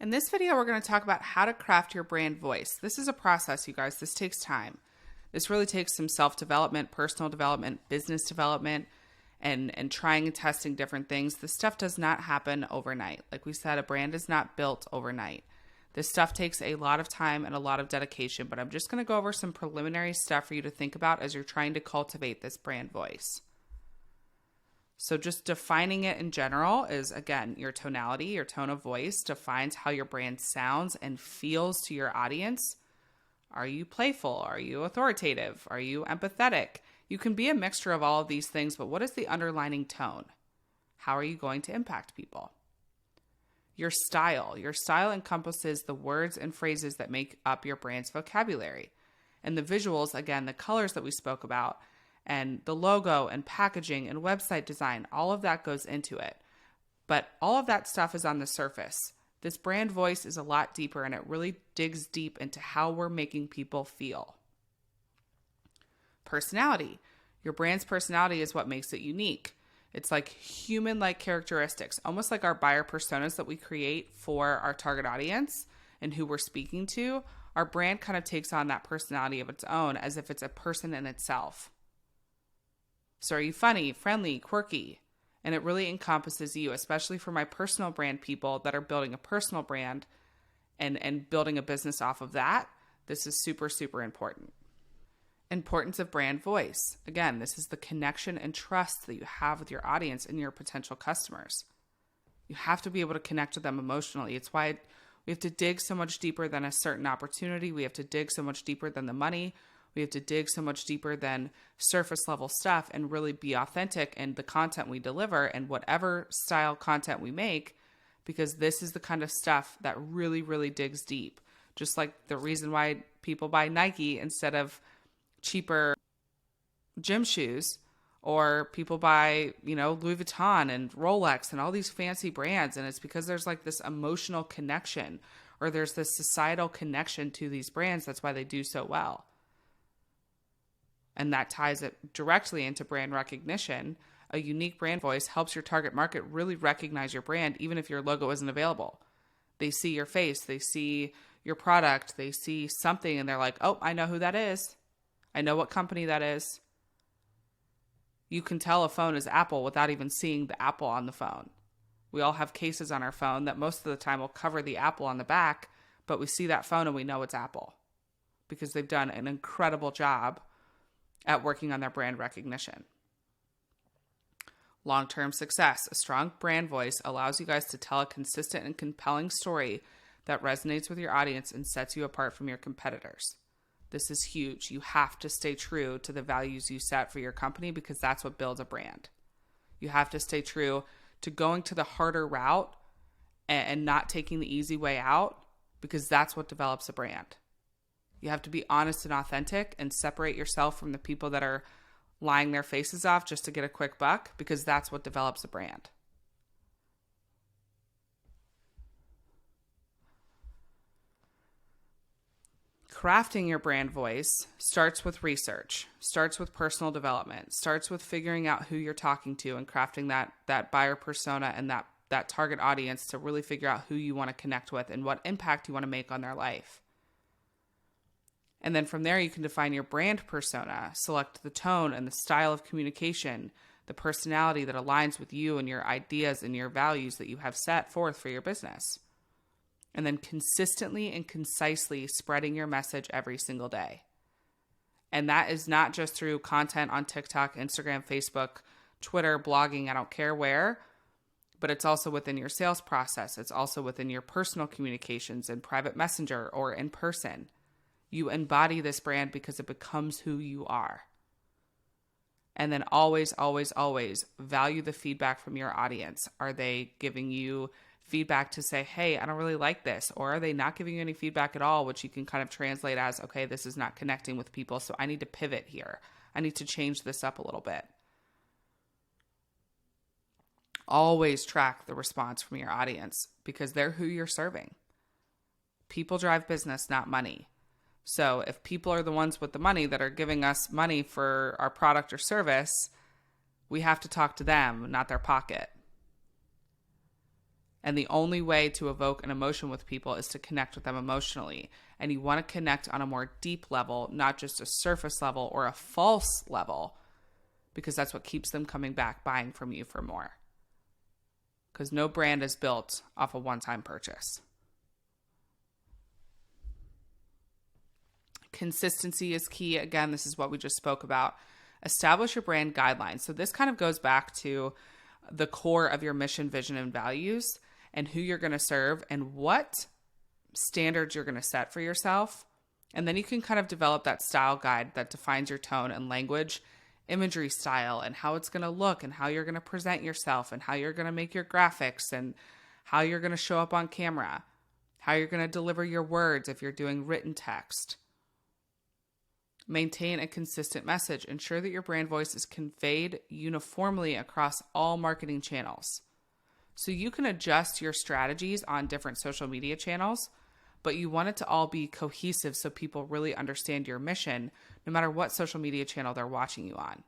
In this video, we're going to talk about how to craft your brand voice. This is a process, you guys. This takes time. This really takes some self-development, personal development, business development, and trying and testing different things. This stuff does not happen overnight. Like we said, a brand is not built overnight. This stuff takes a lot of time and a lot of dedication, but I'm just going to go over some preliminary stuff for you to think about as you're trying to cultivate this brand voice. So just defining it in general is, again, your tonality, your tone of voice defines how your brand sounds and feels to your audience. Are you playful? Are you authoritative? Are you empathetic? You can be a mixture of all of these things, but what is the underlining tone? How are you going to impact people? Your style. Your style encompasses the words and phrases that make up your brand's vocabulary. And the visuals, again, the colors that we spoke about, and the logo and packaging and website design, all of that goes into it. But all of that stuff is on the surface. This brand voice is a lot deeper, and it really digs deep into how we're making people feel. Personality. Your brand's personality is what makes it unique. It's like human-like characteristics, almost like our buyer personas that we create for our target audience and who we're speaking to. Our brand kind of takes on that personality of its own as if it's a person in itself. So are you funny, friendly, quirky? And it really encompasses you, especially for my personal brand people that are building a personal brand and building a business off of that. This is super, super important. Importance of brand voice. Again, this is the connection and trust that you have with your audience and your potential customers. You have to be able to connect with them emotionally. It's why we have to dig so much deeper than a certain opportunity. We have to dig so much deeper than the money. We have to dig so much deeper than surface level stuff and really be authentic in the content we deliver and whatever style content we make, because this is the kind of stuff that really, really digs deep. Just like the reason why people buy Nike instead of cheaper gym shoes, or people buy, Louis Vuitton and Rolex and all these fancy brands. And it's because there's like this emotional connection, or there's this societal connection to these brands. That's why they do so well. And that ties it directly into brand recognition. A unique brand voice helps your target market really recognize your brand, even if your logo isn't available. They see your face, they see your product, they see something, and they're like, oh, I know who that is. I know what company that is. You can tell a phone is Apple without even seeing the Apple on the phone. We all have cases on our phone that most of the time will cover the Apple on the back, but we see that phone and we know it's Apple because they've done an incredible job at working on their brand recognition. Long-term success. A strong brand voice allows you guys to tell a consistent and compelling story that resonates with your audience and sets you apart from your competitors. This is huge. You have to stay true to the values you set for your company because that's what builds a brand. You have to stay true to going to the harder route and not taking the easy way out, because that's what develops a brand. You have to be honest and authentic and separate yourself from the people that are lying their faces off just to get a quick buck, because that's what develops a brand. Crafting your brand voice starts with research, starts with personal development, starts with figuring out who you're talking to and crafting that buyer persona and that target audience to really figure out who you want to connect with and what impact you want to make on their life. And then from there, you can define your brand persona, select the tone and the style of communication, the personality that aligns with you and your ideas and your values that you have set forth for your business. And then consistently and concisely spreading your message every single day. And that is not just through content on TikTok, Instagram, Facebook, Twitter, blogging, I don't care where, but it's also within your sales process. It's also within your personal communications in private messenger or in person. You embody this brand because it becomes who you are. And then always, always, always value the feedback from your audience. Are they giving you feedback to say, hey, I don't really like this? Or are they not giving you any feedback at all, which you can kind of translate as, okay, this is not connecting with people, so I need to pivot here. I need to change this up a little bit. Always track the response from your audience because they're who you're serving. People drive business, not money. So if people are the ones with the money that are giving us money for our product or service, we have to talk to them, not their pocket. And the only way to evoke an emotion with people is to connect with them emotionally. And you want to connect on a more deep level, not just a surface level or a false level, because that's what keeps them coming back, buying from you for more. Because no brand is built off a one-time purchase. Consistency is key. Again, this is what we just spoke about. Establish your brand guidelines. So this kind of goes back to the core of your mission, vision, and values, and who you're going to serve and what standards you're going to set for yourself. And then you can kind of develop that style guide that defines your tone and language, imagery style, and how it's going to look and how you're going to present yourself and how you're going to make your graphics and how you're going to show up on camera, how you're going to deliver your words if you're doing written text. Maintain a consistent message. Ensure that your brand voice is conveyed uniformly across all marketing channels. So you can adjust your strategies on different social media channels, but you want it to all be cohesive so people really understand your mission, no matter what social media channel they're watching you on.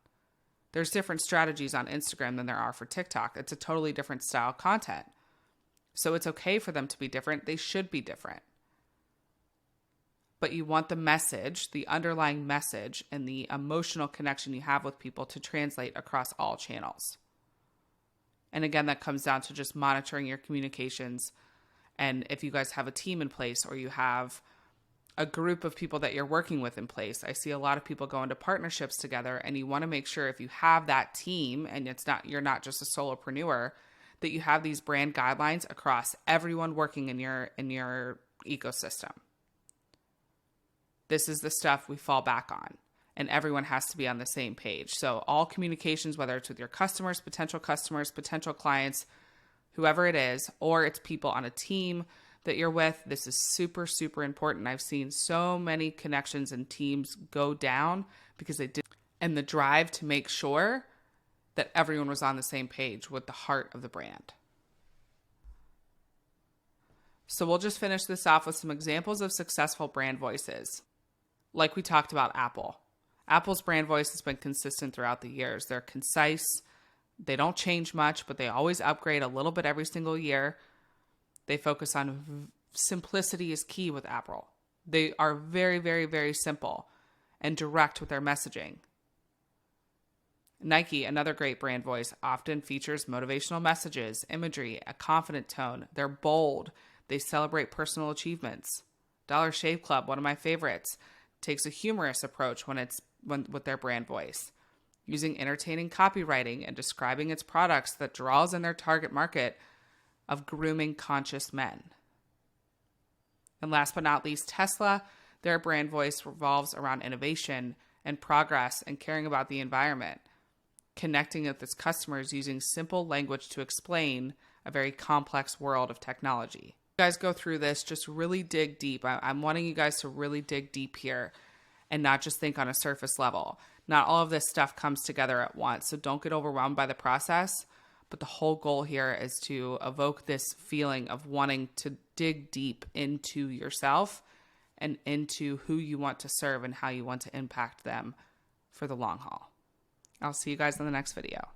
There's different strategies on Instagram than there are for TikTok. It's a totally different style content. So it's okay for them to be different. They should be different. But you want the message, the underlying message, and the emotional connection you have with people to translate across all channels. And again, that comes down to just monitoring your communications. And if you guys have a team in place or you have a group of people that you're working with in place, I see a lot of people go into partnerships together, and you want to make sure if you have that team and you're not just a solopreneur, that you have these brand guidelines across everyone working in your ecosystem. This is the stuff we fall back on, and everyone has to be on the same page. So all communications, whether it's with your customers, potential clients, whoever it is, or it's people on a team that you're with, this is super, super important. I've seen so many connections and teams go down because they did, and the drive to make sure that everyone was on the same page with the heart of the brand. So we'll just finish this off with some examples of successful brand voices. Like we talked about Apple. Apple's brand voice has been consistent throughout the years. They're concise. They don't change much, but they always upgrade a little bit every single year. They focus on simplicity is key with Apple. They are very, very, very simple and direct with their messaging. Nike, another great brand voice, often features motivational messages, imagery, a confident tone. They're bold. They celebrate personal achievements. Dollar Shave Club, one of my favorites, takes a humorous approach with their brand voice, using entertaining copywriting and describing its products that draws in their target market of grooming conscious men. And last but not least, Tesla, their brand voice revolves around innovation and progress and caring about the environment, connecting with its customers using simple language to explain a very complex world of technology. You guys go through this, just really dig deep. I'm wanting you guys to really dig deep here and not just think on a surface level. Not all of this stuff comes together at once, so don't get overwhelmed by the process. But the whole goal here is to evoke this feeling of wanting to dig deep into yourself and into who you want to serve and how you want to impact them for the long haul. I'll see you guys in the next video.